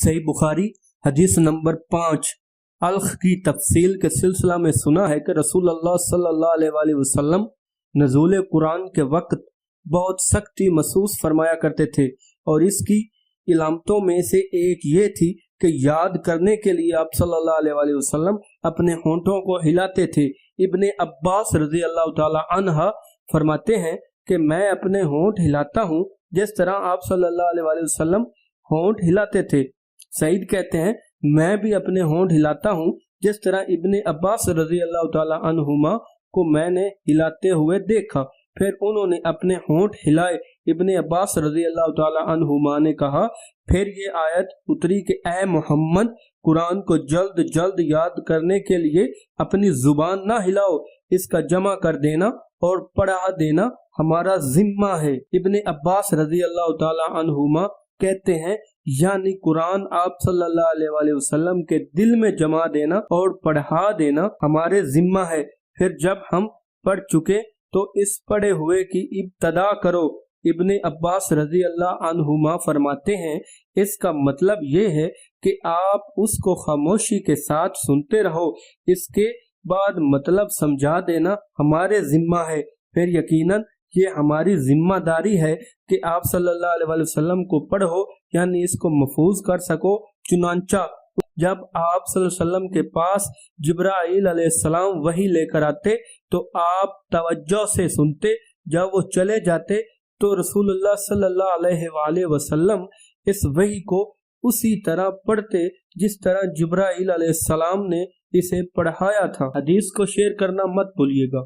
सही बुखारी हदीस नंबर 5। अलख की तफसील के सिलसिला में सुना है कि रसूलुल्लाह सल्लल्लाहु अलैहि वसल्लम नज़ूल कुरान के वक्त बहुत सख्ती महसूस फरमाया करते थे और इसकी इलामतों में से एक ये थी कि याद करने के लिए आप सल्लल्लाहु अलैहि वसल्लम अपने होंठों को हिलाते थे। इब्ने अब्बास रज़ी अल्लाह ताला अन्हा फरमाते हैं कि मैं अपने होंठ हिलाता हूँ जिस तरह आप सल्लल्लाहु अलैहि वसल्लम होंठ हिलाते थे। सईद कहते हैं मैं भी अपने होंठ हिलाता हूँ जिस तरह इब्ने अब्बास रज़ी अल्लाह ताला अन्हुमा को मैंने हिलाते हुए देखा। फिर उन्होंने अपने होंठ हिलाए। इब्ने अब्बास रज़ी अल्लाह ताला अन्हुमा ने कहा, फिर ये आयत उतरी कि ऐ मोहम्मद, कुरान को जल्द जल्द याद करने के लिए अपनी जुबान ना हिलाओ, इसका जमा कर देना और पढ़ा देना हमारा जिम्मा है। इब्ने अब्बास रज़ी अल्लाह ताला अन्हुमा कहते हैं यानी कुरान आप सल्लल्लाहु अलैहि वसल्लम के दिल में जमा देना और पढ़ा देना हमारे जिम्मा है। फिर जब हम पढ़ चुके तो इस पढ़े हुए की इब्तदा करो। इब्ने अब्बास रज़ी अल्लाह अन्हुमा फरमाते हैं इसका मतलब ये है कि आप उसको खामोशी के साथ सुनते रहो, इसके बाद मतलब समझा देना हमारे जिम्मा है। फिर यकीनन ये हमारी जिम्मेदारी है कि आप सल्लल्लाहु अलैहि वसल्लम को पढ़ो यानी इसको महफूज कर सको। चुनांचा जब आप सल्लल्लाहु अलैहि वसल्लम के पास जिब्राईल अलैहिस्सलाम वही लेकर आते तो आप तवज्जो से सुनते, जब वो चले जाते तो रसूलुल्लाह सल्लल्लाहु अलैहि वसल्लम इस वही को उसी तरह पढ़ते जिस तरह जिब्राईल अलैहिस्सलाम ने इसे पढ़ाया था। हदीस को शेयर करना मत भूलिएगा।